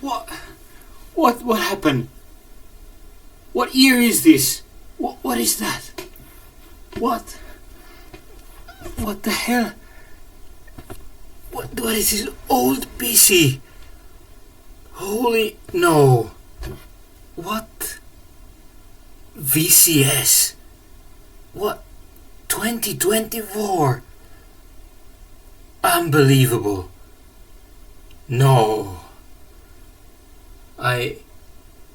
What? What happened? What year is this? What is that? What the hell? What is this old PC? Holy no. What? VCS? What? 2024? Unbelievable. No. I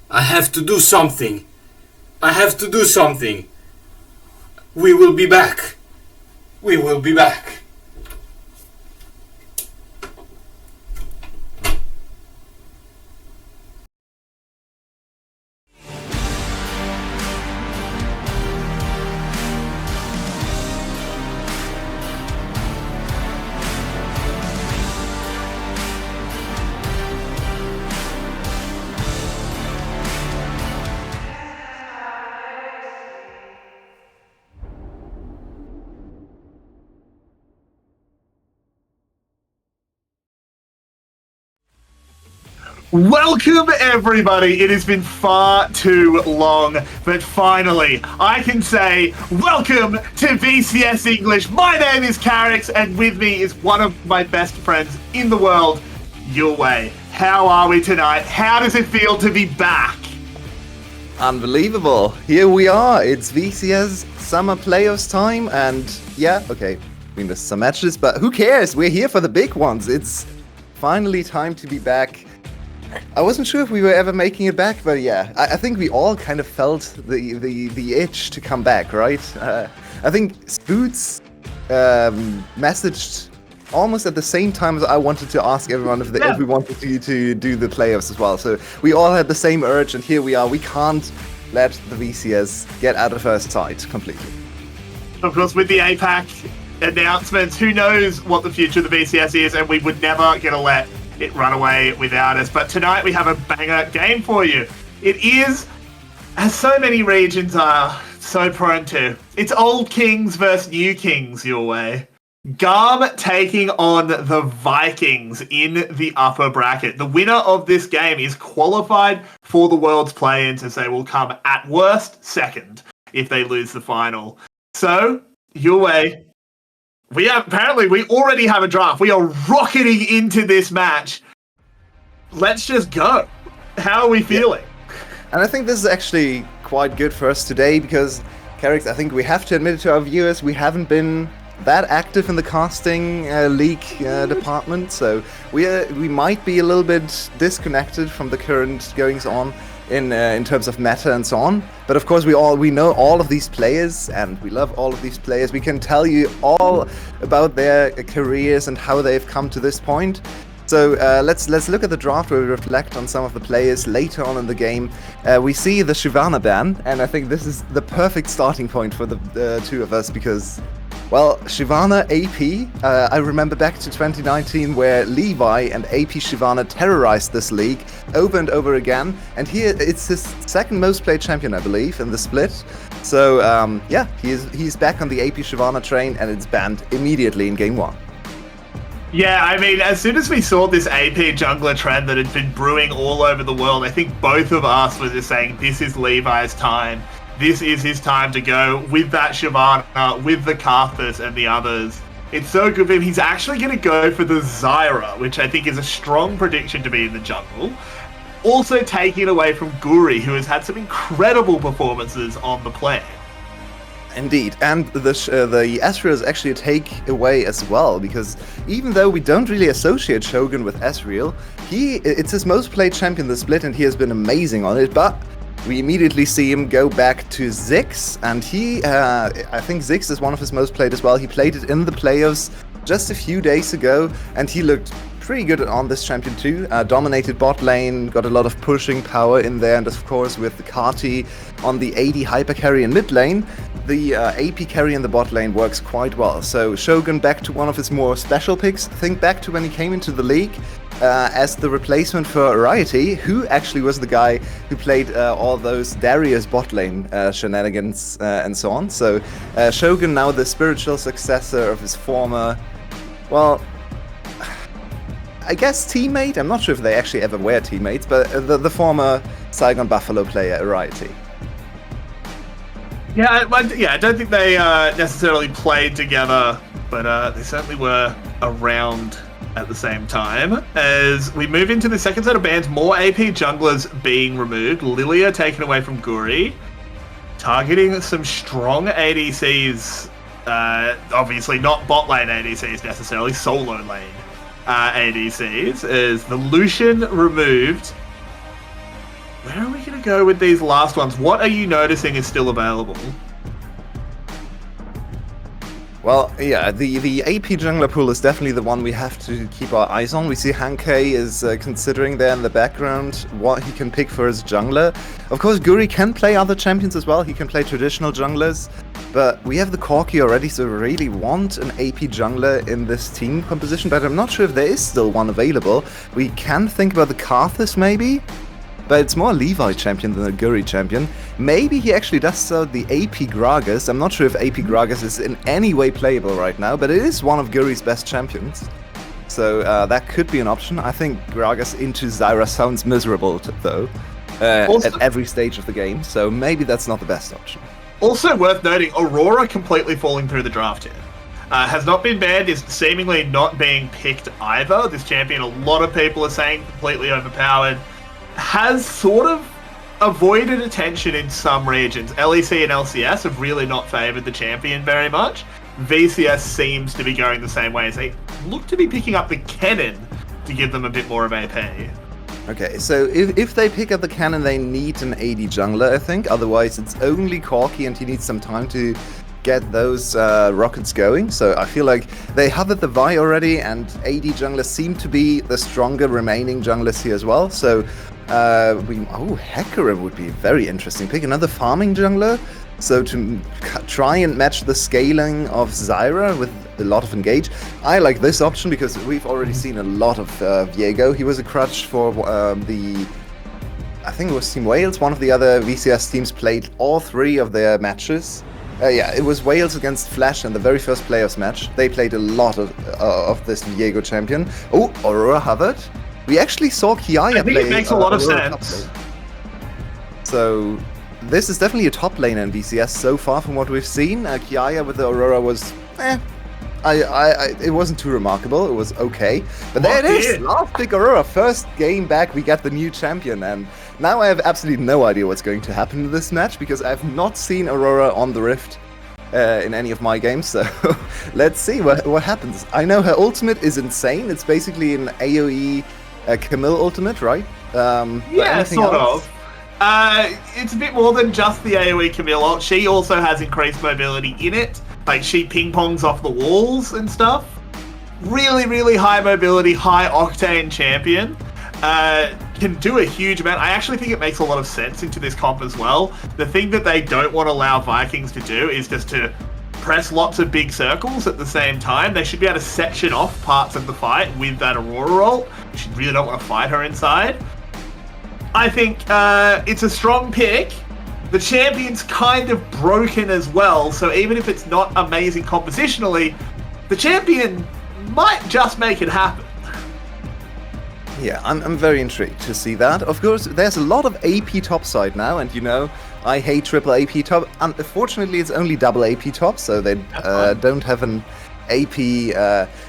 have to do something. I have to do something. We will be back. We will be back. Welcome everybody, it has been far too long, but finally I can say welcome to VCS English. My name is Carrix and with me is one of my best friends in the world, Your Way. How are we tonight? How does it feel to be back? Unbelievable. Here we are. It's VCS Summer playoffs time and yeah, okay, we missed some matches, but who cares? We're here for the big ones. It's finally time to be back. I wasn't sure if we were ever making it back, but yeah, I think we all kind of felt the itch to come back, right? I think Spoots messaged almost at the same time as I wanted to ask everyone if we wanted to do the playoffs as well. So we all had the same urge, and here we are. We can't let the VCS get out of our sight completely. Of course, with the APAC announcements, who knows what the future of the VCS is, and we would never get to let it run away without us. But tonight we have a banger game for you. It is, as so many regions are so prone to, it's old kings versus new kings, Your Way. GAM taking on the Vikings in the upper bracket. The winner of this game is qualified for the World's Play-ins, as they will come at worst second if they lose the final. So, Your Way, we already have a draft. We are rocketing into this match. Let's just go. How are we feeling? And I think this is actually quite good for us today because, Carrix, I think we have to admit it to our viewers, we haven't been that active in the casting league department, so we might be a little bit disconnected from the current goings on in terms of meta and so on. But of course we know all of these players and we love all of these players. We can tell you all about their careers and how they've come to this point. So let's look at the draft where we reflect on some of the players later on in the game. We see the Shyvana ban, and I think this is the perfect starting point for the two of us because, well, Shyvana AP, I remember back to 2019 where Levi and AP Shyvana terrorized this league over and over again, and here it's his second most played champion, I believe, in the split. So yeah, he's back on the AP Shyvana train, and it's banned immediately in game 1. Yeah, I mean, as soon as we saw this AP jungler trend that had been brewing all over the world, I think both of us were just saying, this is Levi's time. This is his time to go with that Shyvana, with the Karthus and the others. It's so good for him. He's actually going to go for the Zyra, which I think is a strong prediction to be in the jungle. Also taking it away from Guri, who has had some incredible performances on the play. Indeed, and the Ezreal is actually a takeaway as well, because even though we don't really associate Shogun with Ezreal, it's his most played champion in the split, and he has been amazing on it, but we immediately see him go back to Ziggs, and I think Ziggs is one of his most played as well. He played it in the playoffs just a few days ago, and he looked pretty good on this champion too. Dominated bot lane, got a lot of pushing power in there, and of course with the Kati on the AD hyper carry in mid lane, the AP carry in the bot lane works quite well. So Shogun back to one of his more special picks. Think back to when he came into the league as the replacement for Rioti, who actually was the guy who played all those Darius bot lane shenanigans and so on. So Shogun now the spiritual successor of his former, well, I guess teammate. I'm not sure if they actually ever were teammates, but the former Saigon Buffalo player, Ariety. Yeah, I don't think they necessarily played together, but they certainly were around at the same time. As we move into the second set of bans, more AP junglers being removed. Lilia taken away from Guri, targeting some strong ADCs. Obviously not bot lane ADCs necessarily, solo lane ADCs. As the Lucian removed. Where are we going to go with these last ones? What are you noticing is still available? Well, yeah, the AP jungler pool is definitely the one we have to keep our eyes on. We see Hankei is considering there in the background what he can pick for his jungler. Of course, Guri can play other champions as well. He can play traditional junglers. But we have the Corki already, so we really want an AP jungler in this team composition. But I'm not sure if there is still one available. We can think about the Karthus, maybe? But it's more a Levi champion than a Guri champion. Maybe he actually does sell the AP Gragas. I'm not sure if AP Gragas is in any way playable right now, but it is one of Guri's best champions. So that could be an option. I think Gragas into Zyra sounds miserable, though, at every stage of the game. So maybe that's not the best option. Also worth noting, Aurora completely falling through the draft here. Has not been banned, is seemingly not being picked either. This champion, a lot of people are saying completely overpowered. Has sort of avoided attention in some regions. LEC and LCS have really not favoured the champion very much. VCS seems to be going the same way, as they look to be picking up the cannon to give them a bit more of AP. Okay, so if they pick up the cannon, they need an AD jungler, I think. Otherwise, it's only Corki, and he needs some time to get those rockets going. So I feel like they have the Vi already, and AD junglers seem to be the stronger remaining junglers here as well. So Hecarim would be a very interesting pick. Another farming jungler. So to try and match the scaling of Zyra with a lot of engage. I like this option because we've already seen a lot of Viego. He was a crutch for I think it was Team Wales. One of the other VCS teams played all three of their matches. Yeah, it was Wales against Flash in the very first players match. They played a lot of this Viego champion. Oh, Aurora Hubbard. We actually saw Kiaya play. I think it makes a lot of sense. So this is definitely a top laner in VCS so far from what we've seen. Kiaya with the Aurora was, it wasn't too remarkable. It was okay. But there it is. Last pick Aurora. First game back, we get the new champion. And now I have absolutely no idea what's going to happen in this match because I've not seen Aurora on the Rift in any of my games. So let's see what happens. I know her ultimate is insane. It's basically an AoE Camille ultimate, right? Yeah, sort of. It's a bit more than just the AoE Camille ult. She also has increased mobility in it. Like, she ping-pongs off the walls and stuff. Really, really high mobility, high octane champion. Can do a huge amount. I actually think it makes a lot of sense into this comp as well. The thing that they don't want to allow Vikings to do is just to press lots of big circles at the same time. They should be able to section off parts of the fight with that Aurora ult. You really don't want to fight her inside. I think it's a strong pick. The champion's kind of broken as well, so even if it's not amazing compositionally, the champion might just make it happen. Yeah, I'm very intrigued to see that. Of course, there's a lot of AP topside now, and you know, I hate triple AP top. Unfortunately, it's only double AP top, so they don't have an AP.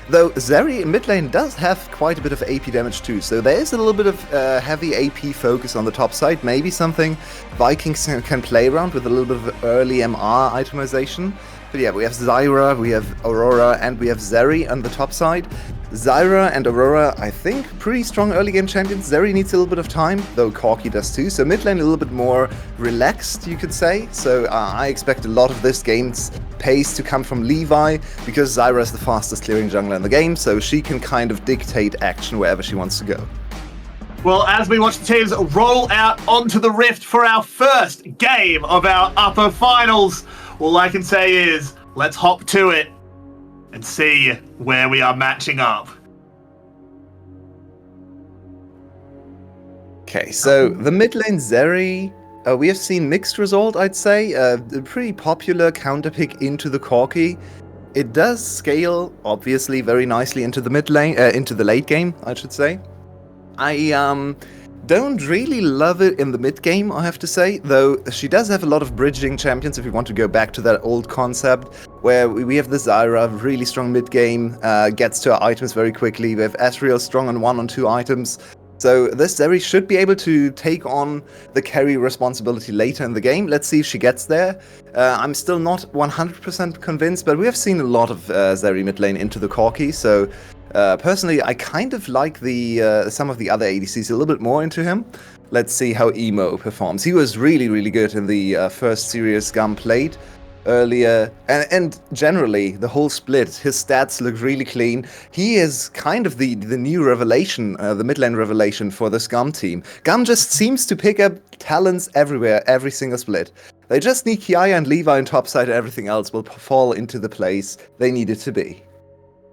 Though Zeri in mid lane does have quite a bit of AP damage too, so there is a little bit of heavy AP focus on the top side. Maybe something Vikings can play around with a little bit of early MR itemization. But yeah, we have Zyra, we have Aurora, and we have Zeri on the top side. Zyra and Aurora, I think, pretty strong early game champions. Zeri needs a little bit of time, though Corki does too. So mid lane a little bit more relaxed, you could say. So I expect a lot of this game's pace to come from Levi, because Zyra is the fastest clearing jungler in the game, so she can kind of dictate action wherever she wants to go. Well, as we watch the teams roll out onto the Rift for our first game of our upper finals, all I can say is, let's hop to it and see where we are matching up. Okay, so the mid lane Zeri, we have seen mixed result, I'd say. A pretty popular counter pick into the Corki. it does scale, obviously, very nicely into the mid lane, into the late game, I should say. I don't really love it in the mid game, I have to say, though she does have a lot of bridging champions if we want to go back to that old concept, where we have the Zyra, really strong mid game, gets to her items very quickly. We have Ezreal strong on 1 on 2 items. So this Zeri should be able to take on the carry responsibility later in the game. Let's see if she gets there. I'm still not 100% convinced, but we have seen a lot of Zeri mid lane into the Corki, so personally I kind of like the some of the other ADCs a little bit more into him. Let's see how Emo performs. He was really, really good in the first serious GAM played earlier, and generally the whole split, his stats look really clean. He is kind of the new revelation, the mid lane revelation for this GAM team. GAM just seems to pick up talents everywhere, every single split. They just need Kiaya and Levi on topside, and everything else will fall into the place they need it to be.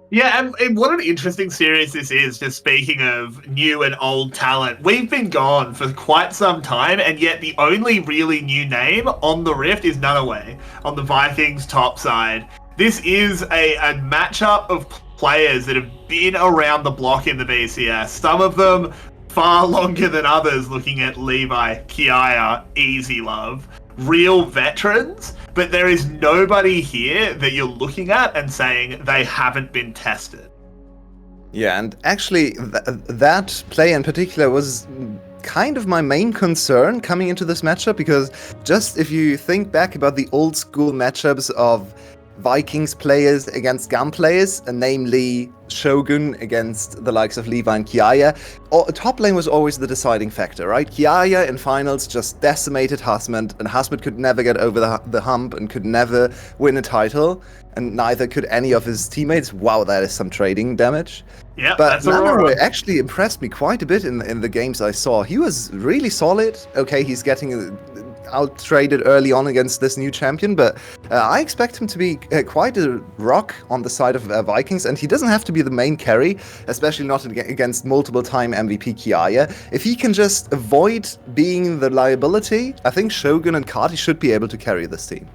Yeah, and what an interesting series this is, just speaking of new and old talent. We've been gone for quite some time, and yet the only really new name on the Rift is Nunaway on the Vikings top side. This is a matchup of players that have been around the block in the VCS. Some of them far longer than others, looking at Levi, Kiaya, Easy Love. Real veterans, but there is nobody here that you're looking at and saying they haven't been tested. Yeah, and actually that play in particular was kind of my main concern coming into this matchup, because just if you think back about the old school matchups of Vikings players against GAM players, namely Shogun against the likes of Levi and Kiaya, top lane was always the deciding factor, right? Kiaya in finals just decimated Hasmund, and Hasmund could never get over the hump and could never win a title, and neither could any of his teammates. Wow, that is some trading damage. Yeah, but Nunaway actually impressed me quite a bit in the games I saw. He was really solid. Okay, he's getting out-traded early on against this new champion, but I expect him to be quite a rock on the side of Vikings, and he doesn't have to be the main carry, especially not against multiple-time MVP Kiaya. If he can just avoid being the liability, I think Shogun and Kati should be able to carry this team.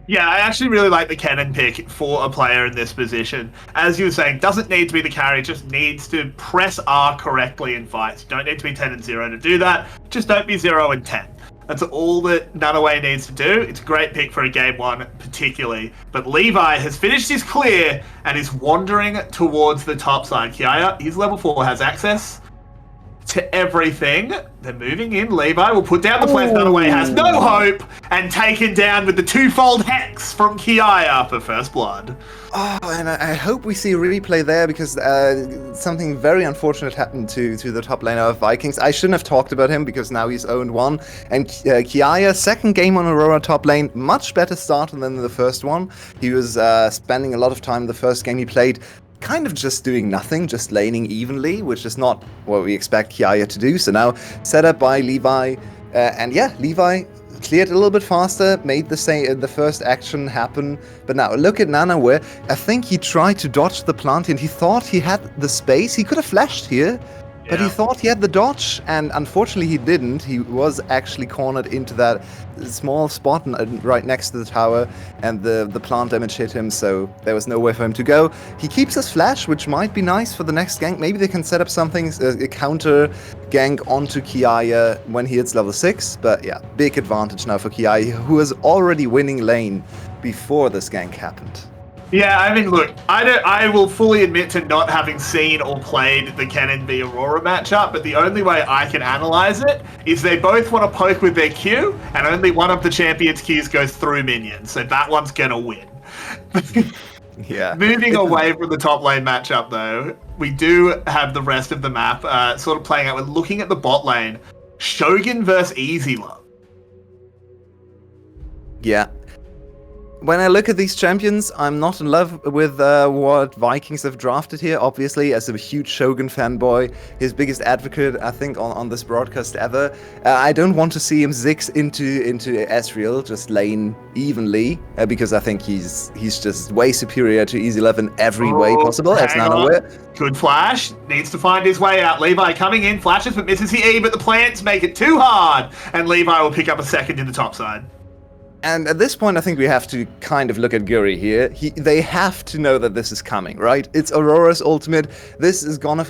Yeah, I actually really like the Kennen pick for a player in this position. As you were saying, doesn't need to be the carry, just needs to press R correctly in fights. Don't need to be 10-0 to do that, just don't be 0-10. That's all that Nunaway needs to do. It's a great pick for a game one, particularly. But Levi has finished his clear and is wandering towards the top side. Kiaya, he's level 4, has access to everything. They're moving in. Levi will put down the flash. Nunaway has no hope, and taken down with the twofold hex from Kiaya for first blood. Oh, and I hope we see a replay there, because something very unfortunate happened to the top laner of Vikings. I shouldn't have talked about him, because now he's 0-1. And Kiaya, second game on Aurora top lane, much better start than the first one. He was spending a lot of time in the first game he played kind of just doing nothing, just laning evenly, which is not what we expect Kiaya to do. So now set up by Levi, and yeah, Levi cleared a little bit faster, made the first action happen. But now look at Nunaway. I think he tried to dodge the plant, and he thought he had the space. He could have flashed here, but he thought he had the dodge, and unfortunately he didn't. He was actually cornered into that small spot right next to the tower, and the plant damage hit him, so there was nowhere for him to go. He keeps his flash, which might be nice for the next gank. Maybe they can set up something, a counter gank onto Kiaya when he hits level 6, but yeah, big advantage now for Kiaya, who was already winning lane before this gank happened. Yeah, I mean, look, I will fully admit to not having seen or played the Kennen v Aurora matchup, but the only way I can analyze it is they both want to poke with their Q, and only one of the champions' Qs goes through minions, so that one's gonna win. Yeah. Moving away from the top lane matchup, though, we do have the rest of the map sort of playing out. We're looking at the bot lane. Shogun versus Easy Love. Yeah. When I look at these champions, I'm not in love with what Vikings have drafted here. Obviously, as a huge Shogun fanboy, his biggest advocate, I think, on this broadcast ever. I don't want to see him ziggs into Ezreal, just lane evenly, because I think he's just way superior to Easy Love in every way possible. As Nunaway. Good flash, needs to find his way out. Levi coming in, flashes but misses the E, but the plants make it too hard, and Levi will pick up a second in the top side. And at this point, I think we have to kind of look at Guri here. They have to know that this is coming, right? It's Aurora's ultimate. This is gonna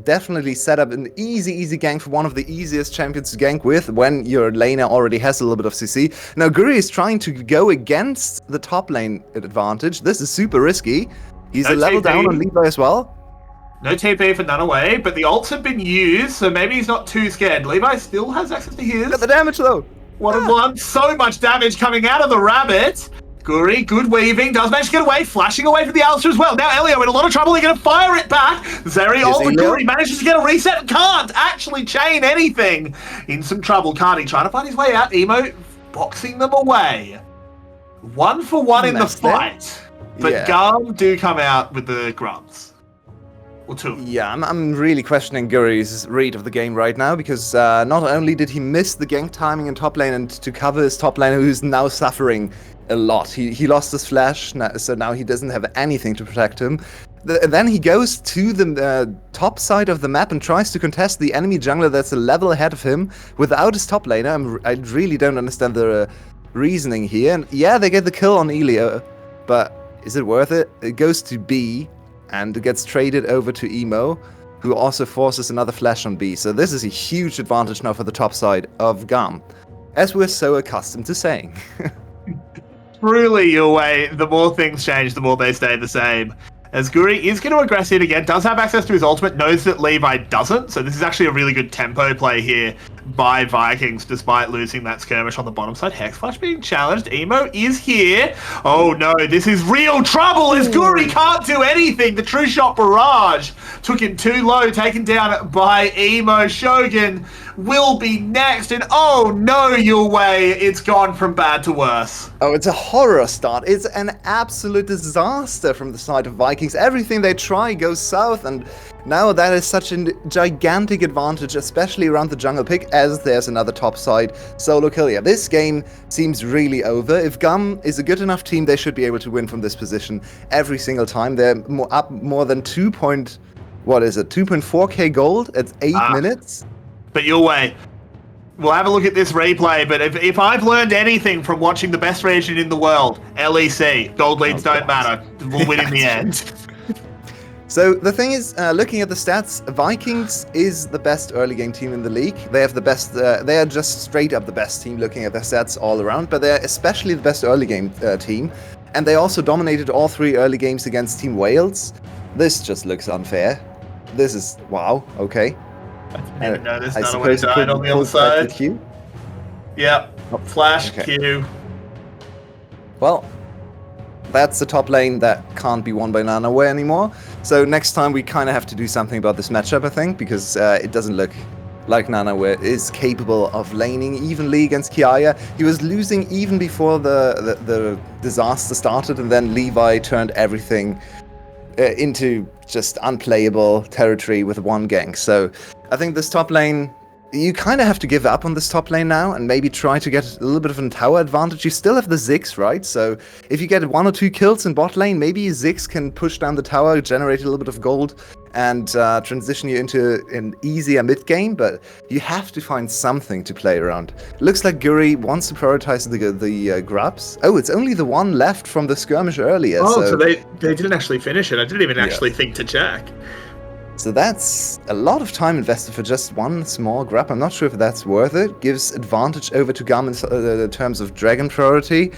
definitely set up an easy gank for one of the easiest champions to gank with when your laner already has a little bit of CC. Now, Guri is trying to go against the top lane advantage. This is super risky. He's a level down on Levi as well. No TP for Nunaway, but the ults have been used, so maybe he's not too scared. Levi still has access to his. Got the damage though. One, so much damage coming out of the rabbit. Guri, good weaving, does manage to get away, flashing away from the Alistair as well. Now Elio in a lot of trouble, they're going to fire it back. Zeri ult, but Guri manages to get a reset, can't actually chain anything. In some trouble, Cardi trying to find his way out, Emo boxing them away. 1 for 1 in the fight, but GAM do come out with the grubs. Or 2. Yeah, I'm really questioning Guri's read of the game right now, because not only did he miss the gank timing in top lane and to cover his top laner, who's now suffering a lot. He lost his flash, so now he doesn't have anything to protect him. Then he goes to the top side of the map and tries to contest the enemy jungler that's a level ahead of him without his top laner. I really don't understand the reasoning here. And yeah, they get the kill on Elio, but is it worth it? It goes to B, and it gets traded over to Emo, who also forces another flash on B. So this is a huge advantage now for the top side of GAM, as we're so accustomed to saying. Truly, your way, the more things change, the more they stay the same. As Guri is going to aggress it again, does have access to his ultimate, knows that Levi doesn't, so this is actually a really good tempo play here by Vikings, despite losing that skirmish on the bottom side. Hex Flash being challenged, Emo is here. Oh no, this is real trouble as Guri can't do anything. The True Shot Barrage took him too low, taken down by Emo. Shogun will be next, and oh no, your way, it's gone from bad to worse. Oh, it's a horror start. It's an absolute disaster from the side of Vikings. Everything they try goes south, and now that is such a gigantic advantage, especially around the jungle pick, as there's another top side solo kill. Yeah, this game seems really over. If GAM is a good enough team, they should be able to win from this position every single time. They're up more than 2.4k gold at 8 minutes. But your way, we'll have a look at this replay, but if I've learned anything from watching the best region in the world, LEC, gold leads don't matter. We'll win in the end. So the thing is, looking at the stats, Vikings is the best early game team in the league. They have the best, they are just straight up the best team looking at their stats all around, but they're especially the best early game team. And they also dominated all 3 early games against Team Wales. This just looks unfair. This is, wow, okay. I didn't even notice none of what died on the other side. Q? Yep, flash Q. Well, that's the top lane that can't be won by Nunaway anymore. So next time we kind of have to do something about this matchup, I think, because it doesn't look like Nunaway is capable of laning evenly against Kiaya. He was losing even before the disaster started, and then Levi turned everything into just unplayable territory with 1 gank. So I think this top lane, you kind of have to give up on this top lane now and maybe try to get a little bit of a tower advantage. You still have the Ziggs, right? So if you get 1 or 2 kills in bot lane, maybe Ziggs can push down the tower, generate a little bit of gold, and transition you into an easier mid game. But you have to find something to play around. Looks like Guri wants to prioritize the grubs. Oh, it's only the 1 left from the skirmish earlier. Oh, so they didn't actually finish it. I didn't even actually think to check. So that's a lot of time invested for just 1 small grab. I'm not sure if that's worth it. Gives advantage over to GAM in terms of dragon priority.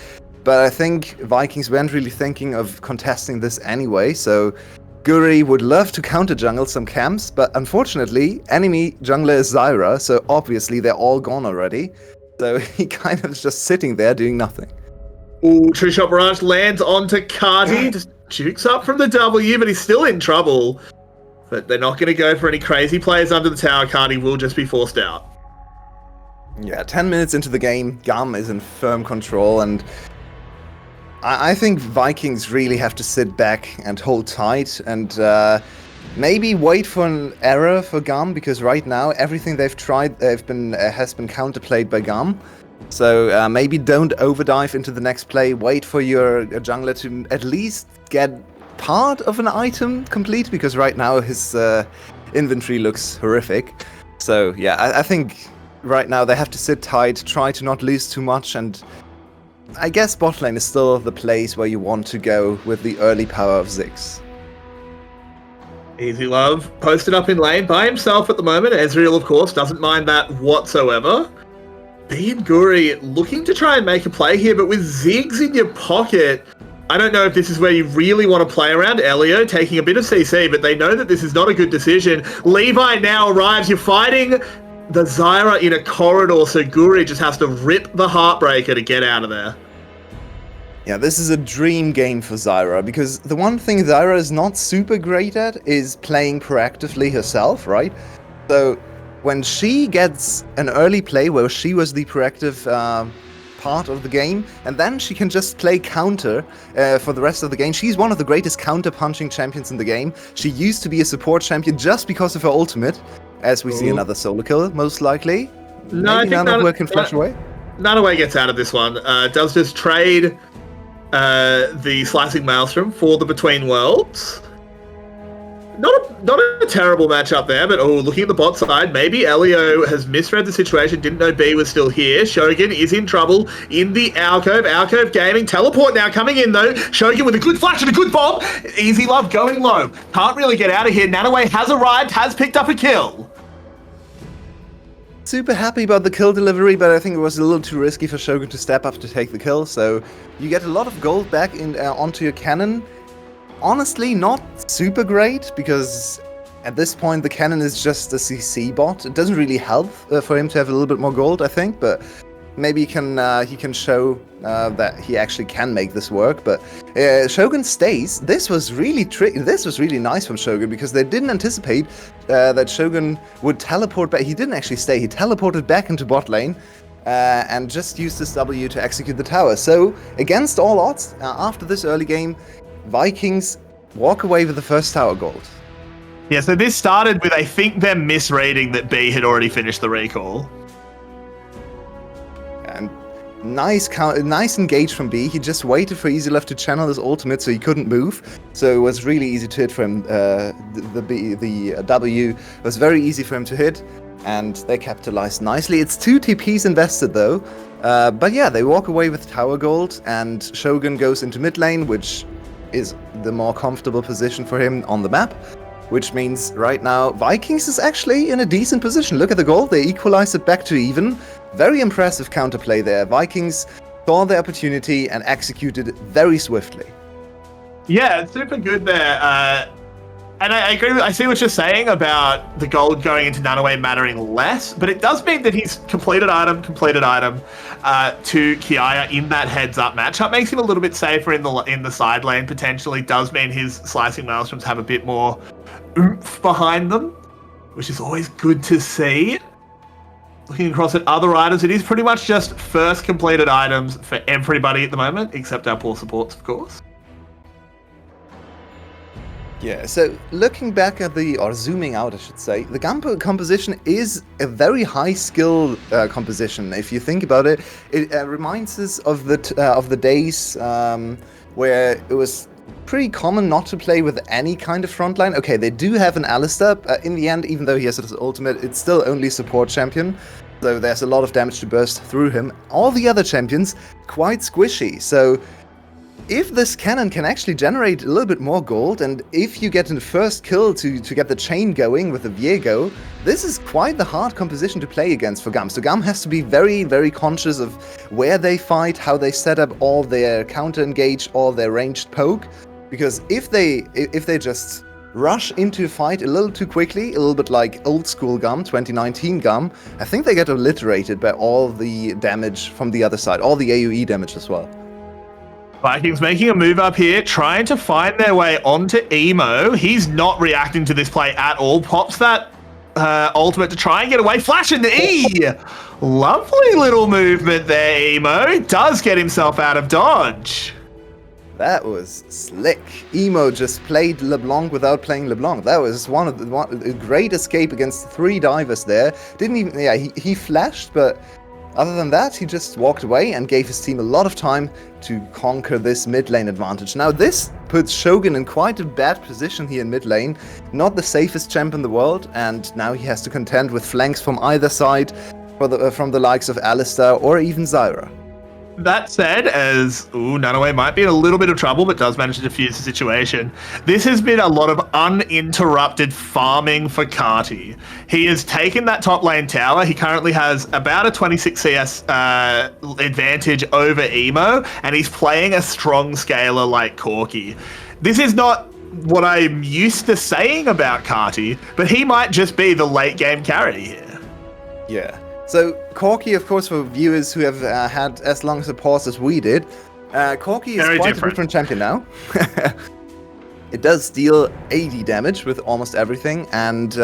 But I think Vikings weren't really thinking of contesting this anyway. So Guri would love to counter jungle some camps. But unfortunately, enemy jungler is Zyra. So obviously they're all gone already. So he kind of is just sitting there doing nothing. Ooh, True Shot Barrage lands onto Cardi. Just jukes up from the W, but he's still in trouble. But they're not going to go for any crazy players under the tower. Cardi will just be forced out. Yeah, 10 minutes into the game, GAM is in firm control, and I think Vikings really have to sit back and hold tight and maybe wait for an error for GAM, because right now everything they've tried has been counterplayed by GAM. So maybe don't overdive into the next play. Wait for your jungler to at least get part of an item complete, because right now his inventory looks horrific. So yeah, I think right now they have to sit tight, try to not lose too much, and I guess bot lane is still the place where you want to go with the early power of Ziggs. Easy Love posted up in lane by himself at the moment. Ezreal, of course, doesn't mind that whatsoever. B and Guri looking to try and make a play here, but with Ziggs in your pocket, I don't know if this is where you really want to play around. Elio taking a bit of CC, but they know that this is not a good decision. Levi now arrives. You're fighting the Zyra in a corridor, so Guri just has to rip the Heartbreaker to get out of there. Yeah, this is a dream game for Zyra, because the one thing Zyra is not super great at is playing proactively herself, right? So when she gets an early play where she was the proactive part of the game, and then she can just play counter for the rest of the game. She's one of the greatest counter-punching champions in the game. She used to be a support champion just because of her ultimate, as we see another solo kill, most likely. No, Maybe I think Nanaway can flash away. Nanaway gets out of this one. Does just trade the Slicing Maelstrom for the Between Worlds. Not a terrible matchup there, but looking at the bot side, maybe Elio has misread the situation, didn't know B was still here. Shogun is in trouble in the alcove. Alcove Gaming. Teleport now coming in though. Shogun with a good flash and a good bomb. Easy Love going low. Can't really get out of here. Nanaway has arrived, has picked up a kill. Super happy about the kill delivery, but I think it was a little too risky for Shogun to step up to take the kill, so you get a lot of gold back in onto your cannon. Honestly, not super great, because at this point the cannon is just a CC bot. It doesn't really help for him to have a little bit more gold, I think, but maybe he can show that he actually can make this work. But Shogun stays. This was really This was really nice from Shogun, because they didn't anticipate that Shogun would teleport back. He didn't actually stay. He teleported back into bot lane and just used this W to execute the tower. So against all odds, after this early game, Vikings walk away with the first tower gold. Yeah, so this started with, I think, them misreading that B had already finished the recall. And nice engage from B. He just waited for Easy Left to channel his ultimate, so he couldn't move. So it was really easy to hit for him. The W was very easy for him to hit, and they capitalized nicely. It's 2 TPs invested though. But yeah, they walk away with tower gold, and Shogun goes into mid lane, which is the more comfortable position for him on the map, which means right now Vikings is actually in a decent position. Look at the goal, they equalize it back to even. Very impressive counterplay there. Vikings saw the opportunity and executed it very swiftly. Yeah, it's super good there. And I agree I see what you're saying about the gold going into Nanaway mattering less, but it does mean that he's completed item to Kiaya in that heads-up matchup. Makes him a little bit safer in the side lane, potentially. Does mean his Slicing Maelstroms have a bit more oomph behind them, which is always good to see. Looking across at other items, it is pretty much just first completed items for everybody at the moment, except our poor supports, of course. Yeah, so looking back at or zooming out, I should say, the GAM composition is a very high skill composition. If you think about it, it reminds us of the days where it was pretty common not to play with any kind of frontline. Okay, they do have an Alistar. In the end, even though he has his ultimate, it's still only support champion. So there's a lot of damage to burst through him. All the other champions, quite squishy. So if this cannon can actually generate a little bit more gold, and if you get in the first kill to get the chain going with the Viego, this is quite the hard composition to play against for GAM. So GAM has to be very, very conscious of where they fight, how they set up all their counter-engage, all their ranged poke. Because if they just rush into a fight a little too quickly, a little bit like old school GAM, 2019 GAM, I think they get obliterated by all the damage from the other side, all the AoE damage as well. Vikings making a move up here, trying to find their way onto Emo. He's not reacting to this play at all. Pops that ultimate to try and get away. Flash in the E! Lovely little movement there, Emo. Does get himself out of dodge. That was slick. Emo just played LeBlanc without playing LeBlanc. That was a great escape against 3 divers there. Didn't even, yeah, he flashed, but other than that, he just walked away and gave his team a lot of time to conquer this mid lane advantage. Now, this puts Shogun in quite a bad position here in mid lane. Not the safest champ in the world, and now he has to contend with flanks from either side from the likes of Alistar or even Zyra. That said, as Nunaway might be in a little bit of trouble, but does manage to defuse the situation, this has been a lot of uninterrupted farming for Carty. He has taken that top lane tower. He currently has about a 26 CS advantage over Emo, and he's playing a strong scaler like Corki. This is not what I'm used to saying about Carty, but he might just be the late game carry here. Yeah. So, Corki, of course, for viewers who have had as long as a pause as we did, Corki is Very quite different. a different champion now. It does deal 80 damage with almost everything, and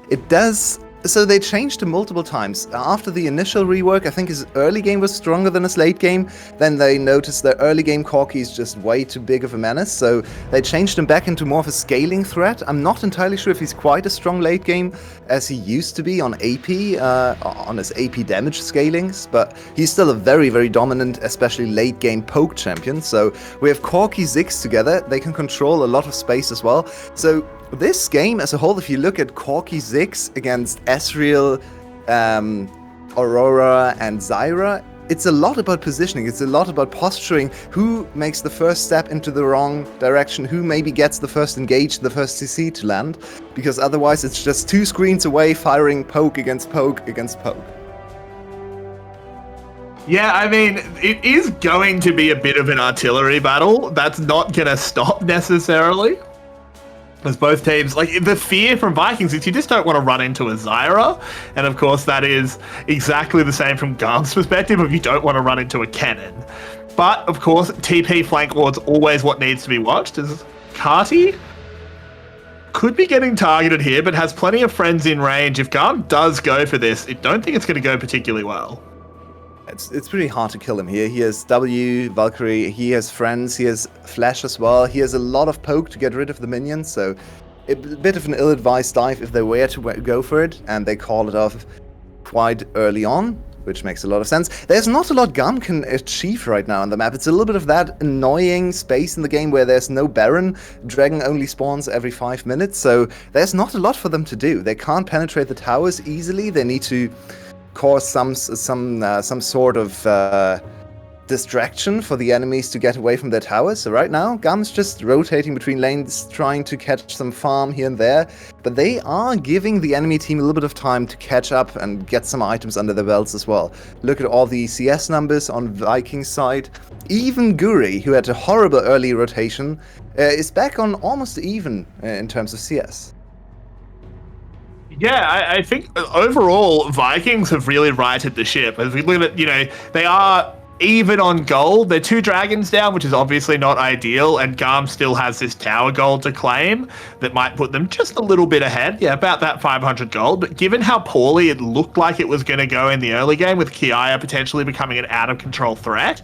it does... So they changed him multiple times. After the initial rework, I think his early game was stronger than his late game. Then they noticed that early game Corki is just way too big of a menace, so they changed him back into more of a scaling threat. I'm not entirely sure if he's quite as strong late game as he used to be on AP, on his AP damage scalings, but he's still a very, very dominant, especially late game poke champion. So we have Corki Ziggs together. They can control a lot of space as well. So this game as a whole, if you look at Corki Ziggs against Ezreal, Aurora, and Zyra, it's a lot about positioning. It's a lot about posturing. Who makes the first step into the wrong direction? Who maybe gets the first engage, the first CC to land? Because otherwise it's just two screens away firing poke against poke against poke. Yeah, I mean, it is going to be a bit of an artillery battle. That's not going to stop necessarily. As both teams, like, the fear from Vikings is you just don't want to run into a Zyra. And of course, that is exactly the same from GAM's perspective if you don't want to run into a cannon. But of course, TP flank ward's always what needs to be watched. As Carty could be getting targeted here, but has plenty of friends in range. If GAM does go for this, I don't think it's going to go particularly well. It's pretty hard to kill him here. He has W, Valkyrie, he has friends, he has Flash as well. He has a lot of poke to get rid of the minions, so a bit of an ill-advised dive if they were to go for it, and they call it off quite early on, which makes a lot of sense. There's not a lot GAM can achieve right now on the map. It's a little bit of that annoying space in the game where there's no Baron. Dragon only spawns every 5 minutes, so there's not a lot for them to do. They can't penetrate the towers easily. They need to cause some sort of distraction for the enemies to get away from their towers. So right now, GAM's just rotating between lanes, trying to catch some farm here and there, but they are giving the enemy team a little bit of time to catch up and get some items under their belts as well. Look at all the CS numbers on Vikings side. Even Guri, who had a horrible early rotation, is back on almost even in terms of CS. Yeah, I think overall, Vikings have really righted the ship. As we look at it, they are even on gold. They're 2 dragons down, which is obviously not ideal, and GAM still has this tower gold to claim that might put them just a little bit ahead. Yeah, about that 500 gold. But given how poorly it looked like it was going to go in the early game, with Kiaya potentially becoming an out-of-control threat,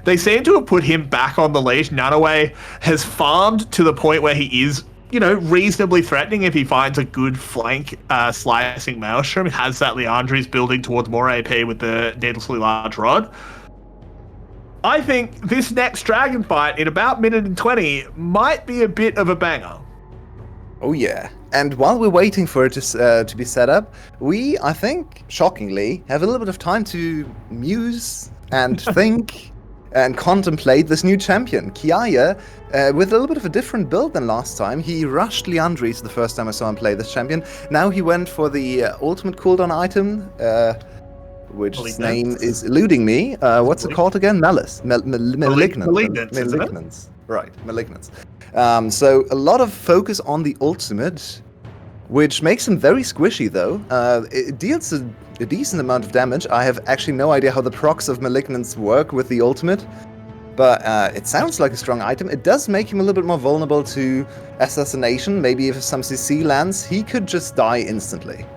they seem to have put him back on the leash. Nunaway has farmed to the point where he is reasonably threatening if he finds a good flank slicing Maelstrom. He has that Leandri's building towards more AP with the needlessly large rod. I think this next dragon fight in about minute and 20 might be a bit of a banger. Oh yeah. And while we're waiting for it to be set up, we, I think, shockingly, have a little bit of time to muse and think and contemplate this new champion, Kiaya, with a little bit of a different build than last time. He rushed Leandri's the first time I saw him play this champion. Now he went for the ultimate cooldown item, which name is eluding me. What's it called again? Malice. Malignance. Malignance. Right, Malignance. So a lot of focus on the ultimate, which makes him very squishy though. It deals a decent amount of damage. I have actually no idea how the procs of Malignance work with the ultimate, but it sounds like a strong item. It does make him a little bit more vulnerable to assassination. Maybe if some CC lands, he could just die instantly.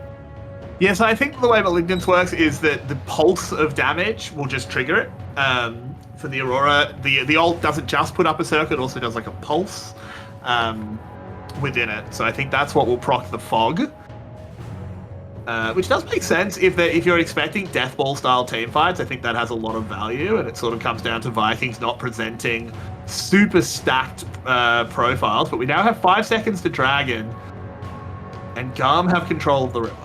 Yes, I think the way Malignance works is that the pulse of damage will just trigger it. For the Aurora, the ult doesn't just put up a circuit, it also does like a pulse within it. So I think that's what will proc the fog. Which does make sense if you're expecting Death Ball style team fights. I think that has a lot of value, and it sort of comes down to Vikings not presenting super stacked profiles. But we now have 5 seconds to Dragon, and GAM have control of the river.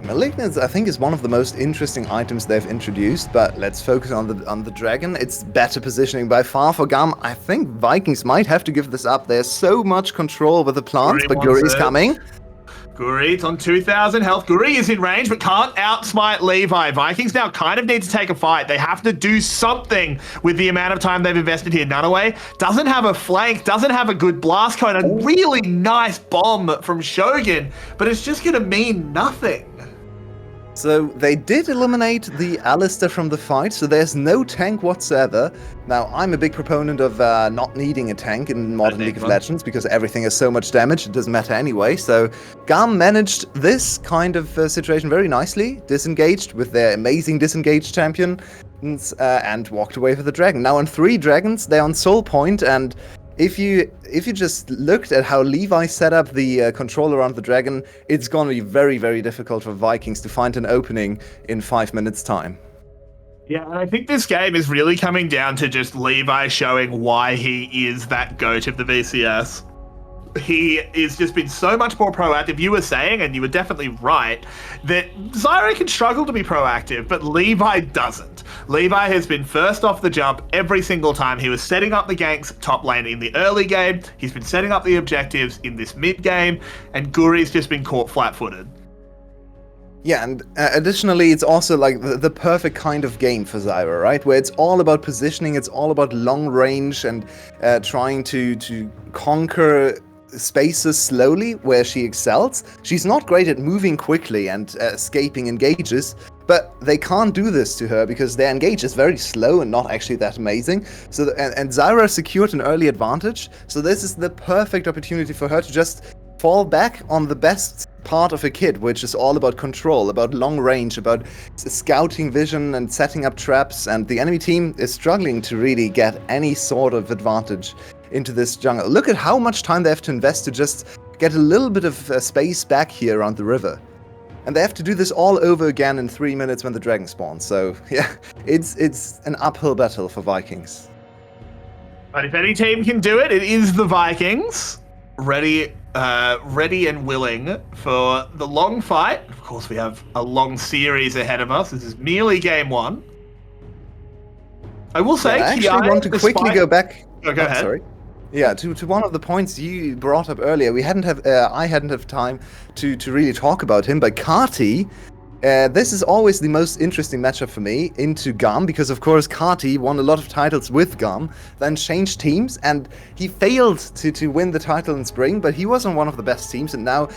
Malignance, I think, is one of the most interesting items they've introduced, but let's focus on the dragon. It's better positioning by far for GAM. I think Vikings might have to give this up. There's so much control with the plants, but Guri's coming. Guri's on 2,000 health. Guri is in range, but can't outsmite Levi. Vikings now kind of need to take a fight. They have to do something with the amount of time they've invested here. Nunaway doesn't have a flank, doesn't have a good blast cone, a really nice bomb from Shogun, but it's just going to mean nothing. So they did eliminate the Alistair from the fight, so there's no tank whatsoever. Now, I'm a big proponent of not needing a tank in modern League of Legends because everything has so much damage, it doesn't matter anyway. So GAM managed this kind of situation very nicely, disengaged with their amazing disengaged champion, and walked away with the dragon. Now on 3 dragons, they're on soul point, and if you just looked at how Levi set up the control around the dragon, it's going to be very, very difficult for Vikings to find an opening in 5 minutes' time. Yeah, and I think this game is really coming down to just Levi showing why he is that GOAT of the VCS. He has just been so much more proactive. You were saying, and you were definitely right, that Zyra can struggle to be proactive, but Levi doesn't. Levi has been first off the jump every single time. He was setting up the ganks top lane in the early game. He's been setting up the objectives in this mid game, and Guri's just been caught flat-footed. Yeah, and additionally, it's also like the perfect kind of game for Zyra, right? Where it's all about positioning, it's all about long range and trying to conquer spaces slowly where she excels. She's not great at moving quickly and escaping engages, but they can't do this to her because their engage is very slow and not actually that amazing. So and Zyra secured an early advantage, so this is the perfect opportunity for her to just fall back on the best part of a kit, which is all about control, about long range, about scouting vision and setting up traps, and the enemy team is struggling to really get any sort of advantage into this jungle. Look at how much time they have to invest to just get a little bit of space back here around the river. And they have to do this all over again in 3 minutes when the dragon spawns. So yeah, it's an uphill battle for Vikings. But if any team can do it, it is the Vikings. Ready and willing for the long fight. Of course, we have a long series ahead of us. This is merely game 1. I will say, I actually want to quickly go back. Go ahead. Sorry. Yeah, to one of the points you brought up earlier. I hadn't have time to really talk about him, but Kati, this is always the most interesting matchup for me into GAM, because of course Kati won a lot of titles with GAM, then changed teams, and he failed to win the title in spring, but he was on one of the best teams, and now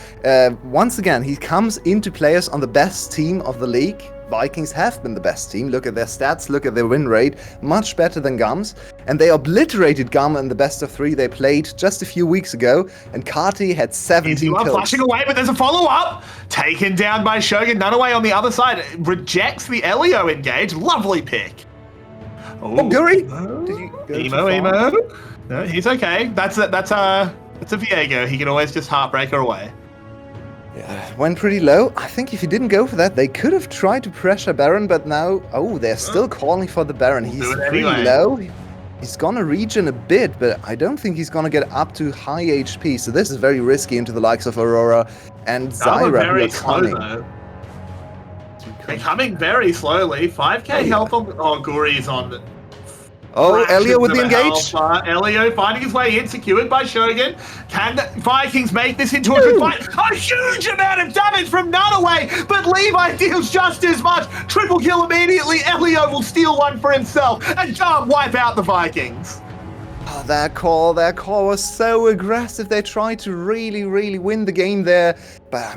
once again he comes into players on the best team of the league. Vikings have been the best team. Look at their stats, look at their win rate, much better than GAM's. And they obliterated GAM in the best of 3 they played just a few weeks ago, and Kati had 17 kills. Flashing away, but there's a follow-up. Taken down by Shogun. Nunaway on the other side rejects the Elio engage. Lovely pick. Oh, Guri! Emo. No, he's okay. That's a Viego. He can always just heartbreak her away. Yeah, went pretty low. I think if he didn't go for that, they could have tried to pressure Baron, but now, they're still calling for the Baron. He's pretty low. He's gonna regen a bit, but I don't think he's gonna get up to high HP, so this is very risky into the likes of Aurora and Zyra, who are coming. They're coming very slowly. 5k health on... Oh, Guri's on... Oh, Elio with the engage. Elio finding his way in, secured by Shogun. Can the Vikings make this into a good fight? A huge amount of damage from Nunaway, but Levi deals just as much. Triple kill immediately. Elio will steal one for himself and can't wipe out the Vikings. Oh, that call was so aggressive. They tried to really, really win the game there, but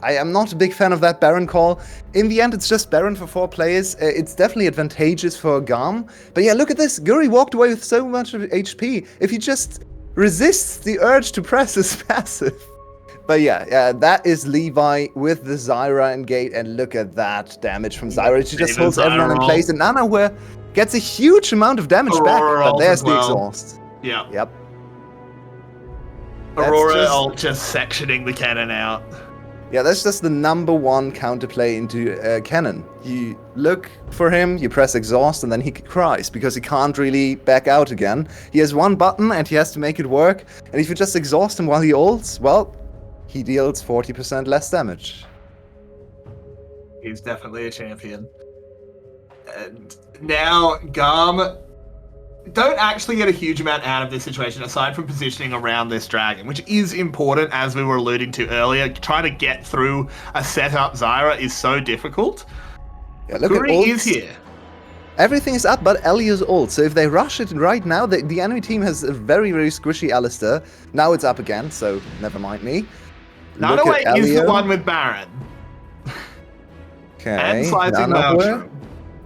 I am not a big fan of that Baron call. In the end, it's just Baron for 4 players. It's definitely advantageous for GAM. But yeah, look at this. Guri walked away with so much of HP. If he just resists the urge to press his passive. But yeah, that is Levi with the Zyra engage. And look at that damage from Zyra. She just holds everyone in place. And Nana gets a huge amount of damage back. But there's the exhaust. Yeah. Yep. Aurora ult just sectioning the cannon out. Yeah, that's just the #1 counterplay into Cannon. You look for him, you press exhaust, and then he cries because he can't really back out again. He has 1 button and he has to make it work. And if you just exhaust him while he ults, well, he deals 40% less damage. He's definitely a champion. And now GAM don't actually get a huge amount out of this situation aside from positioning around this dragon, which is important, as we were alluding to earlier. Trying to get through a setup Zyra is so difficult. Yeah, look Guri at is here. Everything is up but Ellio's ult, so if they rush it right now, the enemy team has a very, very squishy Alistair. Now it's up again, so never mind me. Nanaway is the one with Baron. Okay, And slicing Maelstrom.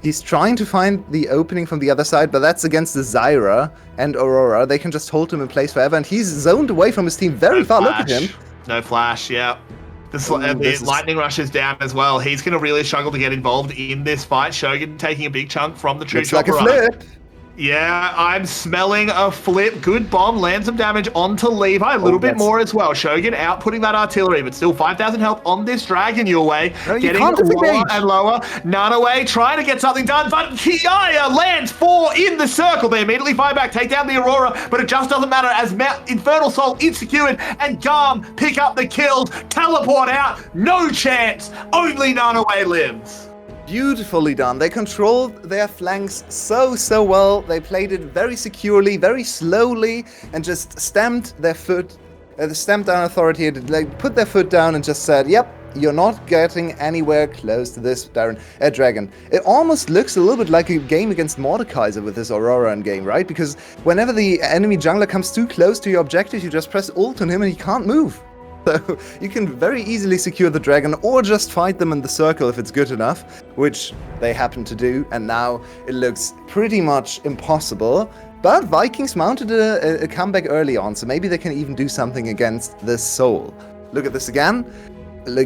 He's trying to find the opening from the other side, but that's against the Zyra and Aurora. They can just hold him in place forever, and he's zoned away from his team very far. Flash. Look at him. No flash, yeah. The lightning rush is down as well. He's going to really struggle to get involved in this fight. Shogun taking a big chunk from the true Looks like a chopper. flip. Yeah, I'm smelling a flip. Good bomb, lands some damage onto Levi. A little bit more as well. Shogun outputting that artillery, but still 5,000 health on this dragon your way. No, getting lower and lower. Nanaway trying to get something done, but Kiaya lands 4 in the circle. They immediately fire back, take down the Aurora, but it just doesn't matter as Infernal Soul is secured and GAM pick up the kills, teleport out. No chance. Only Nanaway lives. Beautifully done. They controlled their flanks so well. They played it very securely, very slowly, and just stamped their foot, stamped down authority. They put their foot down and just said, "Yep, you're not getting anywhere close to this dragon." It almost looks a little bit like a game against Mordekaiser with this Aurora in game, right? Because whenever the enemy jungler comes too close to your objective, you just press ult on him and he can't move. So you can very easily secure the dragon or just fight them in the circle if it's good enough, which they happen to do, and now it looks pretty much impossible. But Vikings mounted a comeback early on, so maybe they can even do something against this soul. Look at this again.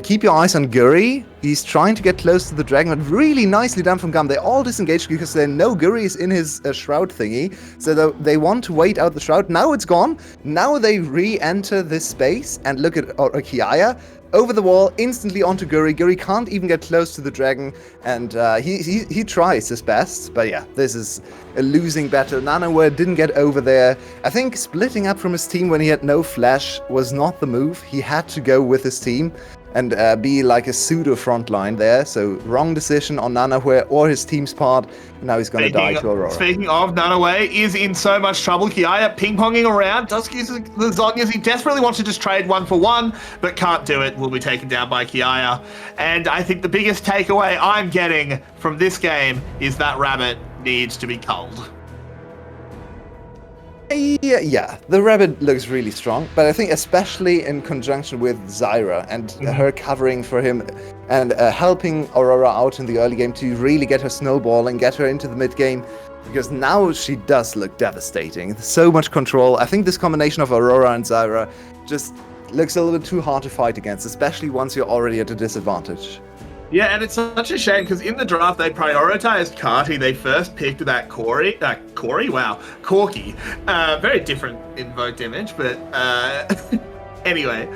Keep your eyes on Guri. He's trying to get close to the dragon, but really nicely done from GAM. They all disengaged because they know Guri is in his shroud thingy, so they want to wait out the shroud. Now it's gone. Now they re-enter this space, and look at Kiaya. Over the wall, instantly onto Guri. Guri can't even get close to the dragon, and he tries his best, but yeah, this is a losing battle. Nanaway didn't get over there. I think splitting up from his team when he had no flash was not the move. He had to go with his team and be like a pseudo frontline there, so wrong decision on Nanaway or his team's part. Now he's going to die to Aurora. Speaking of, Nanaway is in so much trouble. Kiaya ping-ponging around, does use the Zonyas. He desperately wants to just trade 1-for-1, but can't do it. Will be taken down by Kiaya. And I think the biggest takeaway I'm getting from this game is that Rabbit needs to be culled. Yeah, the Rabbit looks really strong, but I think especially in conjunction with Zyra and her covering for him and helping Aurora out in the early game to really get her snowballing, get her into the mid game, because now she does look devastating. So much control. I think this combination of Aurora and Zyra just looks a little bit too hard to fight against, especially once you're already at a disadvantage. Yeah, and it's such a shame because in the draft they prioritized Carty. They first picked that Corki. Very different invoked image, but anyway,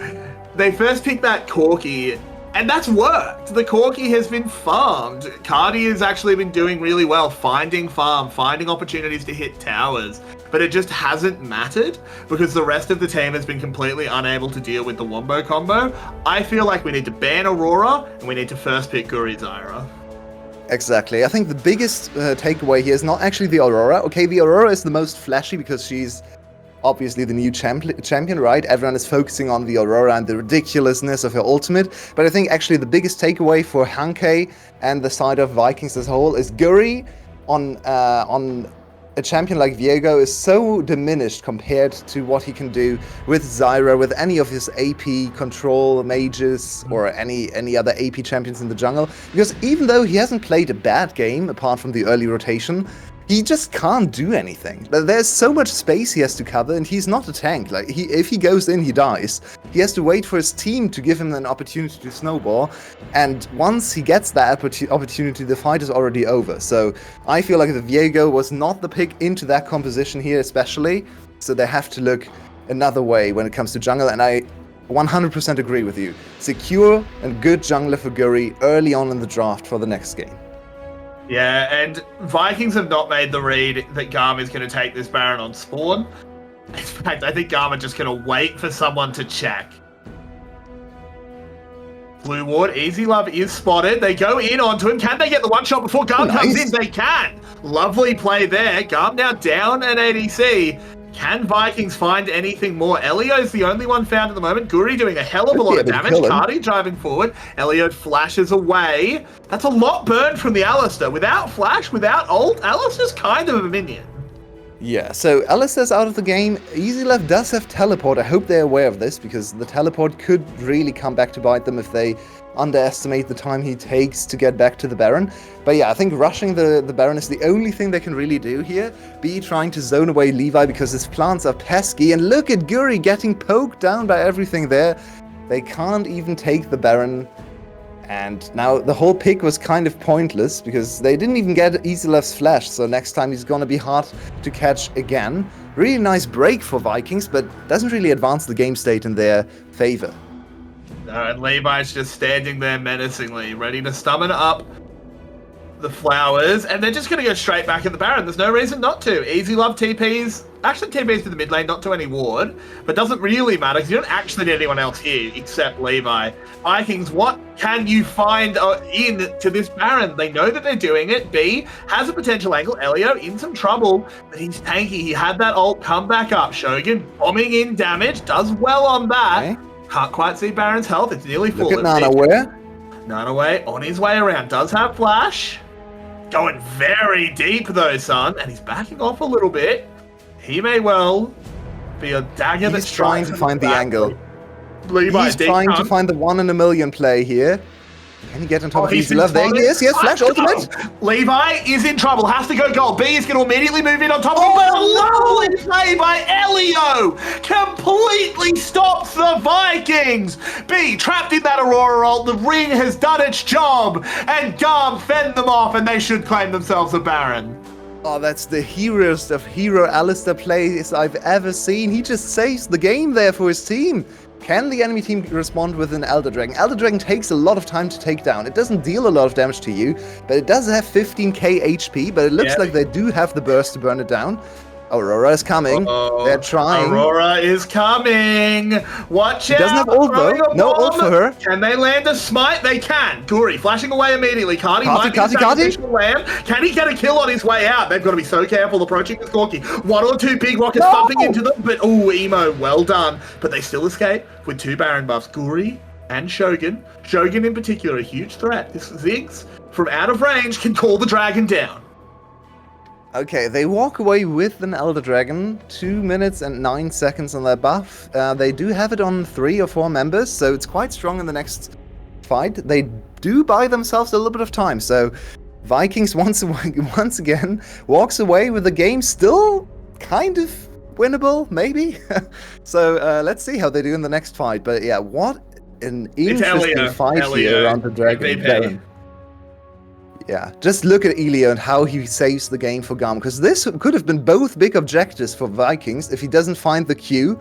they first picked that Corki, and that's worked. The Corki has been farmed. Carty has actually been doing really well, finding opportunities to hit towers. But it just hasn't mattered because the rest of the team has been completely unable to deal with the Wombo combo. I feel like we need to ban Aurora and we need to first pick Guri Zyra. Exactly. I think the biggest takeaway here is not actually the Aurora. Okay, the Aurora is the most flashy because she's obviously the new champion, right? Everyone is focusing on the Aurora and the ridiculousness of her ultimate. But I think actually the biggest takeaway for Hanke and the side of Vikings as a whole is Guri on a champion like Viego is so diminished compared to what he can do with Zyra, with any of his AP control mages or any other AP champions in the jungle. Because even though he hasn't played a bad game apart from the early rotation, he just can't do anything. There's so much space he has to cover, and he's not a tank. Like if he goes in, he dies. He has to wait for his team to give him an opportunity to snowball, and once he gets that opportunity, the fight is already over. So I feel like the Viego was not the pick into that composition here, especially. So they have to look another way when it comes to jungle, and I 100% agree with you. Secure and good jungler for Guri early on in the draft for the next game. Yeah, and Vikings have not made the read that GAM is going to take this Baron on spawn. In fact, I think GAM are just going to wait for someone to check. Blue Ward, Easy Love is spotted. They go in onto him. Can they get the one shot before GAM comes in? They can. Lovely play there. GAM now down an ADC. Can Vikings find anything more? Elio's the only one found at the moment. Guri doing a hell of a lot of damage. Cardi driving forward. Elio flashes away. That's a lot burned from the Alistar. Without flash, without ult, Alistar's kind of a minion. Yeah, so Alistar's out of the game. Easy Love does have teleport. I hope they're aware of this, because the teleport could really come back to bite them if they underestimate the time he takes to get back to the Baron. But yeah, I think rushing the Baron is the only thing they can really do here. B trying to zone away Levi because his plants are pesky. And look at Guri getting poked down by everything there. They can't even take the Baron. And now the whole pick was kind of pointless because they didn't even get Easy Love's flash. So next time he's going to be hard to catch again. Really nice break for Vikings, but doesn't really advance the game state in their favor. No, and Levi's just standing there menacingly, ready to summon up the flowers, and they're just going to go straight back at the Baron. There's no reason not to. Easy Love TPs, actually TPs to the mid lane, not to any ward, but doesn't really matter because you don't actually need anyone else here except Levi. Vikings, what can you find in to this Baron? They know that they're doing it. B has a potential angle. Elio in some trouble, but he's tanky. He had that ult come back up. Shogun bombing in damage, does well on that. Okay. Can't quite see Baron's health. It's nearly full. Look at Nanaway. Nanaway on his way around. Does have flash. Going very deep though, son. And he's backing off a little bit. He may well be a dagger that's trying to find the angle. Levi He's trying to find the 1 in a million play here. Can he get on top of Easy Love? There he is. Yes, flash ultimate. Levi is in trouble. Has to go gold. B is going to immediately move in on top of him. But a lovely play by Elio completely stops the Vikings. B trapped in that Aurora ult. The ring has done its job. And GAM fend them off, and they should claim themselves a Baron. Oh, that's the heroest of hero Alistar plays I've ever seen. He just saves the game there for his team. Can the enemy team respond with an Elder Dragon? Elder Dragon takes a lot of time to take down. It doesn't deal a lot of damage to you, but it does have 15k HP, but it looks like they do have the burst to burn it down. Aurora is coming. They're trying. Aurora is coming. Watch out. Doesn't have ult though. No ult for her. Can they land a smite? They can. Guri flashing away immediately. Cardi might be sacrificial lamb. Can he get a kill on his way out? They've got to be so careful approaching this Corki. 1 or 2 big rockets bumping into them, but emo, well done. But they still escape with 2 Baron buffs. Guri and Shogun. Shogun in particular, a huge threat. This Ziggs from out of range can call the dragon down. Okay, they walk away with an Elder Dragon, 2 minutes and 9 seconds on their buff. They do have it on 3 or 4 members, so it's quite strong in the next fight. They do buy themselves a little bit of time, so Vikings once again walks away with the game still kind of winnable, maybe? So let's see how they do in the next fight. But yeah, what an interesting fight here around the Dragon. Yeah, just look at Elio and how he saves the game for GAM, because this could have been both big objectives for Vikings if he doesn't find the Q.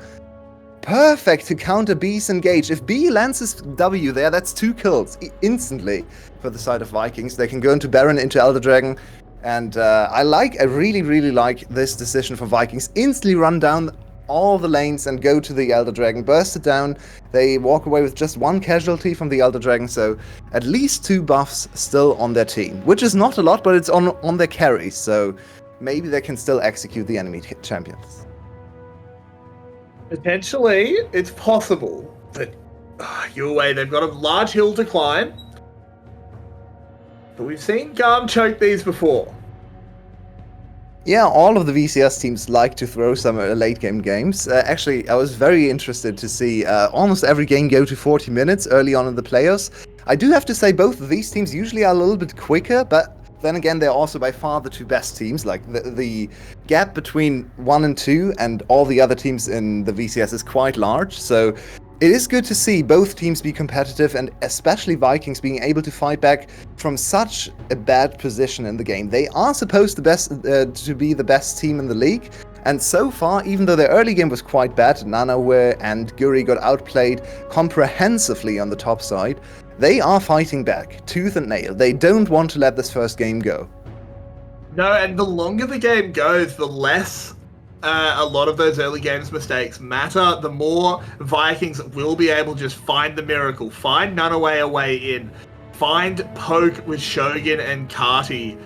Perfect to counter B's engage. If B lands his W there, that's 2 kills instantly for the side of Vikings. They can go into Baron, into Elder Dragon, and I really, really like this decision for Vikings. Instantly run down all the lanes and go to the Elder Dragon, burst it down. They walk away with just 1 casualty from the Elder Dragon, so at least 2 buffs still on their team, which is not a lot, but it's on their carries, so maybe they can still execute the enemy champions. Potentially, it's possible, but your way, they've got a large hill to climb, but we've seen GAM choke these before. Yeah, all of the VCS teams like to throw some late-game games. Actually, I was very interested to see almost every game go to 40 minutes early on in the playoffs. I do have to say both of these teams usually are a little bit quicker, but then again, they're also by far the 2 best teams. Like, the gap between 1 and 2 and all the other teams in the VCS is quite large, so it is good to see both teams be competitive, and especially Vikings being able to fight back from such a bad position in the game. They are supposed to be the best team in the league, and so far, even though their early game was quite bad, Nanaway and Guri got outplayed comprehensively on the top side, they are fighting back, tooth and nail. They don't want to let this first game go. No, and the longer the game goes, the less a lot of those early games mistakes matter, the more Vikings will be able to just find the miracle, find Nunaway a way in, find poke with Shogun and Carty.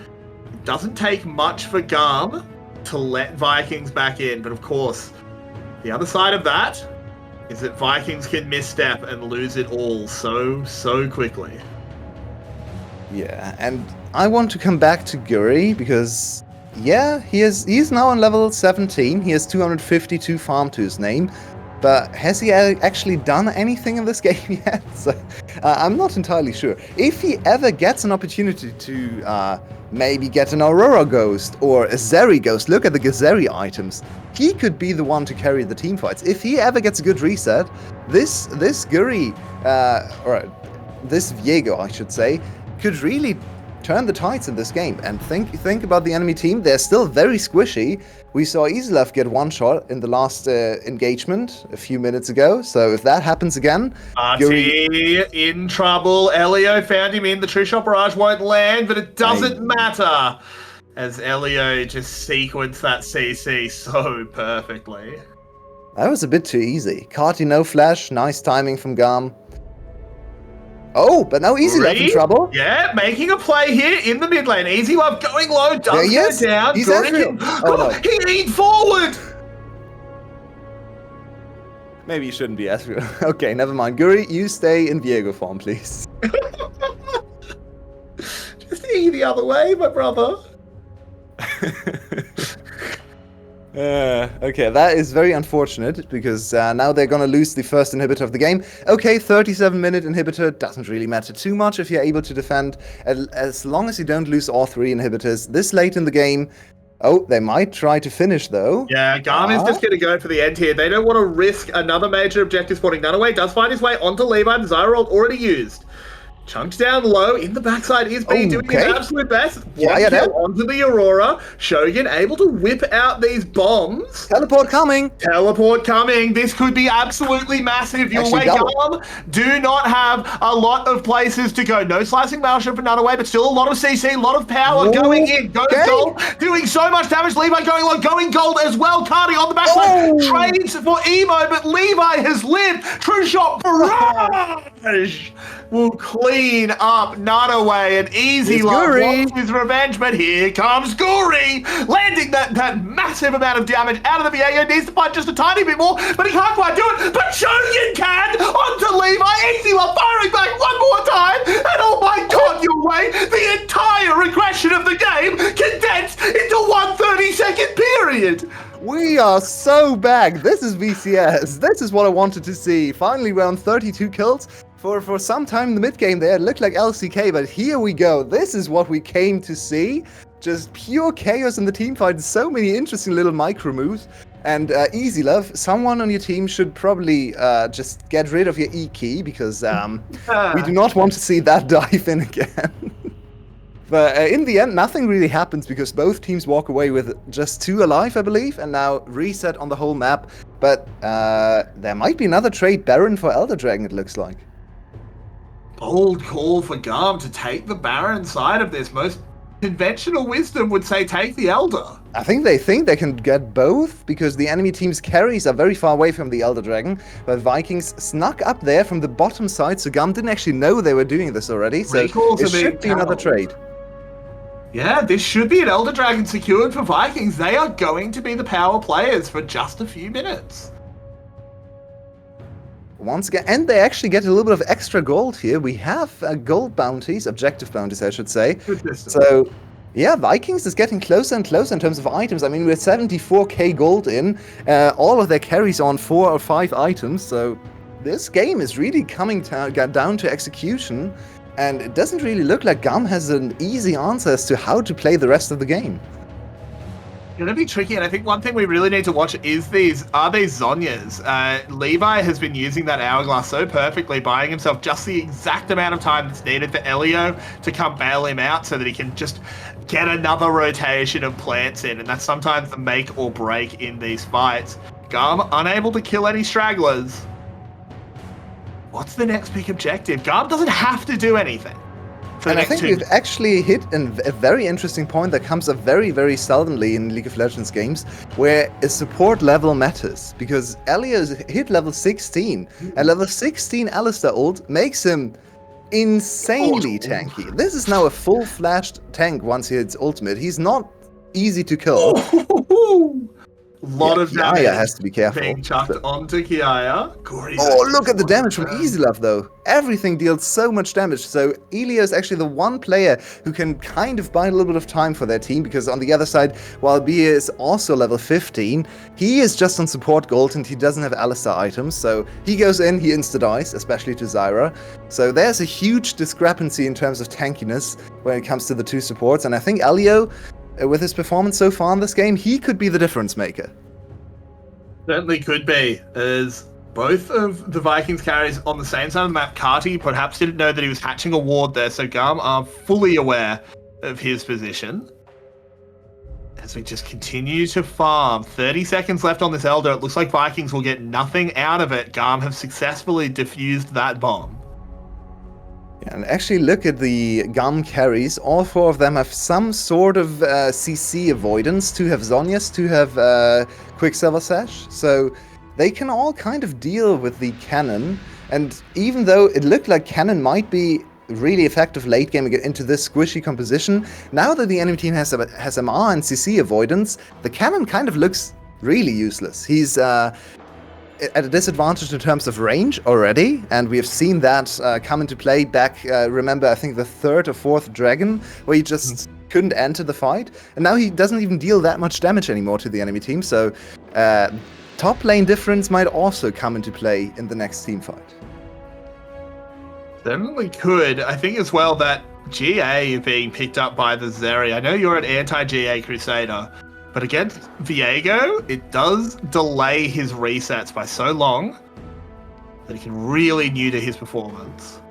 It doesn't take much for GAM to let Vikings back in, but of course, the other side of that is that Vikings can misstep and lose it all so quickly. Yeah, and I want to come back to Guri because, yeah, he's now on level 17. He has 252 farm to his name, but has he actually done anything in this game yet? So, I'm not entirely sure. If he ever gets an opportunity to maybe get an Aurora Ghost or a Zeri Ghost, look at the Gazeri items, he could be the one to carry the team fights. If he ever gets a good reset, this Guri, or this Viego, I should say, could really turn the tides in this game. And think about the enemy team. They're still very squishy. We saw Islov get one shot in the last engagement a few minutes ago. So if that happens again, Guri in trouble. Elio found him in. The True Shot Barrage won't land, but it doesn't matter, as Elio just sequenced that CC so perfectly. That was a bit too easy. Carty no flash. Nice timing from GAM. Oh, but now Easy Love in trouble. Yeah, making a play here in the mid lane. Easy Love going low, does go down. He's Ezreal. Oh, no. He leaned forward. Maybe you shouldn't be Ezreal. Okay, never mind. Guri, you stay in Viego form, please. Just the other way, my brother. Okay, that is very unfortunate because now they're gonna lose the first inhibitor of the game. Okay, 37-minute inhibitor doesn't really matter too much if you're able to defend, as long as you don't lose all 3 inhibitors this late in the game. Oh, they might try to finish though. Yeah, GAM is just going to go for the end here. They don't want to risk another major objective spawning. Nunaway does find his way onto Levi, the Zyrold already used. Chunks down low, in the backside is B doing his absolute best. One kill onto the Aurora. Shogun able to whip out these bombs. Teleport coming. Teleport coming. This could be absolutely massive. Your way, GAM do not have a lot of places to go. No slicing Malsham for Nunaway, but still a lot of CC, a lot of power going in. Goes gold, doing so much damage. Levi going low, going gold as well. Cardi on the backside. Trades for Emo, but Levi has lived. True Shot Barrage will clean up Nunaway, and Easy Love wants his revenge, but here comes Guri, landing that massive amount of damage out of the VAO. Needs to fight just a tiny bit more, but he can't quite do it. But Shogun can onto Levi. Easy Love firing back one more time, and oh my god, your way, the entire regression of the game condensed into one 30-second period. We are so back. This is VCS. This is what I wanted to see. Finally, we're on 32 kills. For some time in the mid-game there, it looked like LCK, but here we go. This is what we came to see. Just pure chaos in the team fight. So many interesting little micro moves. And Easy Love, someone on your team should probably just get rid of your E key, because we do not want to see that dive in again. But in the end, nothing really happens because both teams walk away with just 2 alive, I believe, and now reset on the whole map. But there might be another trade Baron for Elder Dragon, it looks like. Bold call for GAM to take the Baron side of this. Most conventional wisdom would say take the Elder. I think they can get both, because the enemy team's carries are very far away from the Elder Dragon, but Vikings snuck up there from the bottom side, so GAM didn't actually know they were doing this already, so it should be another trade. Yeah, this should be an Elder Dragon secured for Vikings. They are going to be the power players for just a few minutes. Once again, and they actually get a little bit of extra gold here. We have gold bounties, objective bounties, I should say. So, yeah, Vikings is getting closer and closer in terms of items. I mean, we're 74k gold in. All of their carries on 4 or 5 items. So, this game is really coming down to execution. And it doesn't really look like GAM has an easy answer as to how to play the rest of the game. It's going to be tricky, and I think one thing we really need to watch is these Zhonyas. Levi has been using that hourglass so perfectly, buying himself just the exact amount of time that's needed for Elio to come bail him out so that he can just get another rotation of plants in, and that's sometimes the make or break in these fights. GAM unable to kill any stragglers. What's the next big objective? GAM doesn't have to do anything. for the And I next think 2 we've actually hit a very interesting point that comes up very, very seldomly in League of Legends games, where a support level matters. Because Elio's hit level 16, and level 16 Alistar ult makes him insanely tanky. This is now a full-flashed tank once he hits ultimate. He's not easy to kill. Lot of damage Kiaya has to be careful. being chucked onto Kiaya. Oh, look at the damage from Easy Love, though. Everything deals so much damage. So Elio is actually the one player who can kind of buy a little bit of time for their team, because on the other side, while Bia is also level 15, he is just on support gold and he doesn't have Alistar items. So he goes in, he insta-dies, especially to Zyra. So there's a huge discrepancy in terms of tankiness when it comes to the two supports. And I think Elio, with his performance so far in this game, he could be the difference maker. Certainly could be, as both of the Vikings carries on the same side of the map. Carty perhaps didn't know that he was hatching a ward there, so GAM are fully aware of his position. As we just continue to farm, 30 seconds left on this Elder. It looks like Vikings will get nothing out of it. GAM have successfully defused that bomb. Yeah, and actually look at the GAM carries. All four of them have some sort of CC avoidance. Two have Zhonya's, two have Quicksilver Sash. So they can all kind of deal with the cannon. And even though it looked like cannon might be really effective late game into this squishy composition, now that the enemy team has MR and CC avoidance, the cannon kind of looks really useless. He's at a disadvantage in terms of range already, and we have seen that come into play back, remember, I think the third or fourth dragon, where he just couldn't enter the fight, and now he doesn't even deal that much damage anymore to the enemy team, so top lane difference might also come into play in the next team fight. Definitely could. I think as well that GA being picked up by the Zeri. I know you're an anti-GA Crusader, but against Viego, it does delay his resets by so long that he can really new to his performance.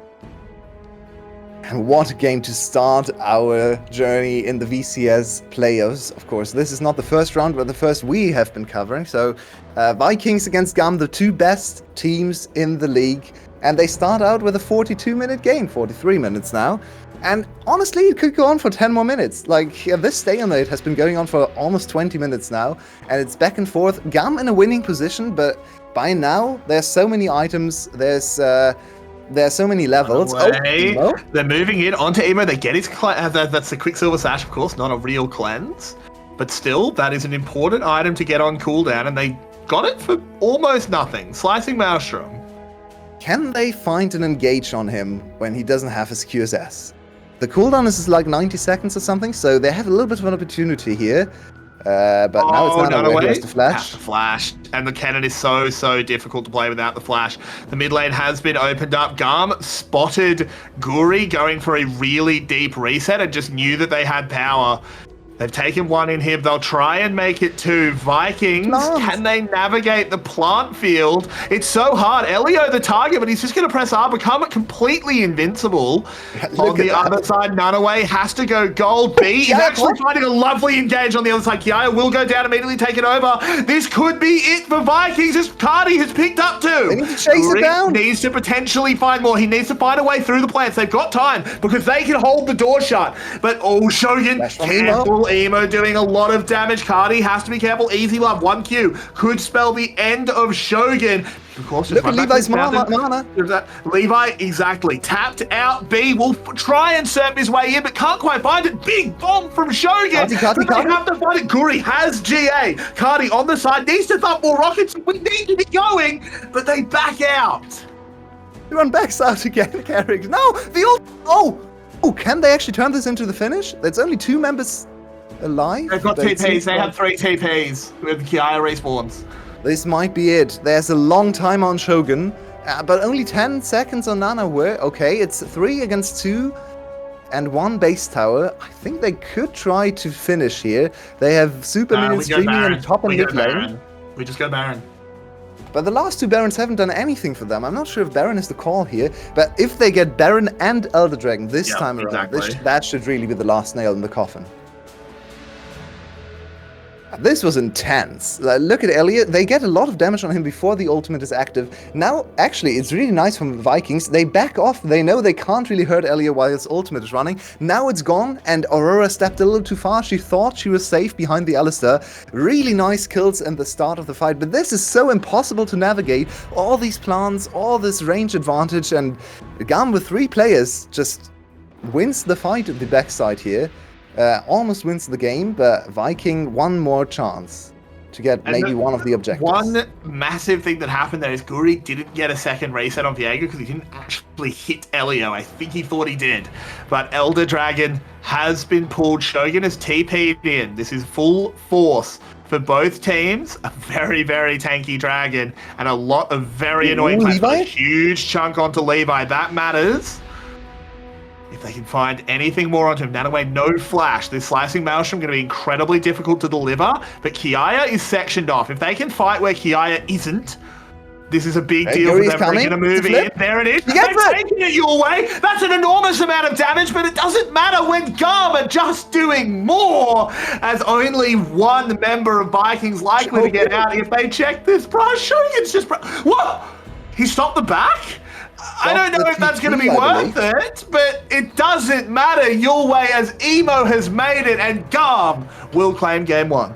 And what a game to start our journey in the VCS playoffs. Of course, this is not the first round, but the first we have been covering. So, Vikings against GAM, the two best teams in the league. And they start out with a 42-minute game, 43 minutes now. And honestly, it could go on for 10 more minutes. Like, this stalemate has been going on for almost 20 minutes now, and it's back and forth. GAM in a winning position, but by now, there's so many items, there's so many levels. Oh, they're moving in onto Emo. They get his that's the Quicksilver Sash, of course, not a real cleanse. But still, that is an important item to get on cooldown, and they got it for almost nothing. Slicing Maelstrom. Can they find an engage on him when he doesn't have his QSS? The cooldown is like 90 seconds or something, so they have a little bit of an opportunity here. But now it's not away. He has to flash. Flash. And the cannon is so difficult to play without the flash. The mid lane has been opened up. GAM spotted Guri going for a really deep reset and just knew that they had power. They've taken one inhib. They'll try and make it two. Vikings, can they navigate the plant field? It's so hard. Elio, the target, but he's just going to press R, become completely invincible. On the other side, Nunaway has to go gold. B is actually finding a lovely engage on the other side. Kiaya will go down, immediately take it over. This could be it for Vikings, as Cardi has picked up two. They need to chase it down. Needs to potentially find more. He needs to find a way through the plants. They've got time because they can hold the door shut. But Shogun, careful. Emo doing a lot of damage. Cardi has to be careful. Easy Love, 1Q could spell the end of Shogun. Of course, look at Levi's mana. Levi, exactly. Tapped out. B will try and surf his way in, but can't quite find it. Big bomb from Shogun. Cardi. They have to find it. Guri has GA. Cardi on the side needs to thump more rockets. We need to be going, but they back out. They run backs out again, Carrick. No, the ult. Oh, can they actually turn this into the finish? There's only two members alive. They've got TPs. They have 3 TPs with Kiaya respawns. This might be it. There's a long time on Shogun, but only 10 seconds on Nana. Okay, it's 3 against 2 and 1 base tower. I think they could try to finish here. They have super minions streaming in top and mid lane. We just go Baron. But the last two Barons haven't done anything for them. I'm not sure if Baron is the call here, but if they get Baron and Elder Dragon this time around, that should really be the last nail in the coffin. This was intense. Look at Elliot. They get a lot of damage on him before the ultimate is active. Now, actually, it's really nice from the Vikings. They back off. They know they can't really hurt Elliot while his ultimate is running. Now it's gone, and Aurora stepped a little too far. She thought she was safe behind the Alistair. Really nice kills in the start of the fight, but this is so impossible to navigate. All these plants, all this range advantage, and GAM with 3 players just wins the fight at the backside here. Almost wins the game, but Viking one more chance to get maybe one of the objectives. One massive thing that happened there is Guri didn't get a second reset on Viego because he didn't actually hit Elio. I think he thought he did. But Elder Dragon has been pulled. Shogun is TP'd in. This is full force for both teams. A very, very tanky Dragon and a lot of very annoying plays. A huge chunk onto Levi. That matters. If they can find anything more onto him, Nanaway, no flash. This slicing maelstrom going to be incredibly difficult to deliver, but Kiaya is sectioned off. If they can fight where Kiaya isn't, this is a big deal for them. They're going to move in. There it is. They're taking it your way. That's an enormous amount of damage, but it doesn't matter when GAM are just doing more, as only one member of Vikings likely to get out. If they check this price, Shogun's just... What? He stopped the back? I don't know if that's going to be worth it, but it doesn't matter your way as Emo has made it, and GAM will claim game 1.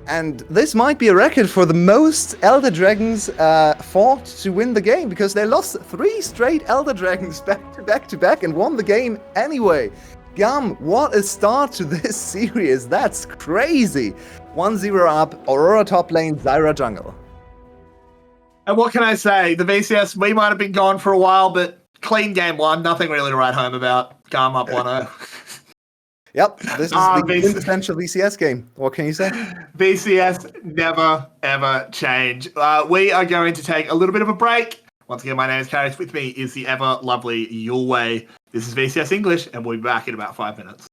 And this might be a record for the most Elder Dragons fought to win the game, because they lost 3 straight Elder Dragons back to back and won the game anyway. GAM, what a start to this series. That's crazy. 1-0 up, Aurora top lane, Zyra jungle. And what can I say? The VCS, we might have been gone for a while, but clean game 1. Nothing really to write home about. GAM up 1-0. Yep, this is the quintessential VCS game. What can you say? VCS never, ever change. We are going to take a little bit of a break. Once again, my name is Karis. With me is the ever lovely Yulway. This is VCS English, and we'll be back in about 5 minutes.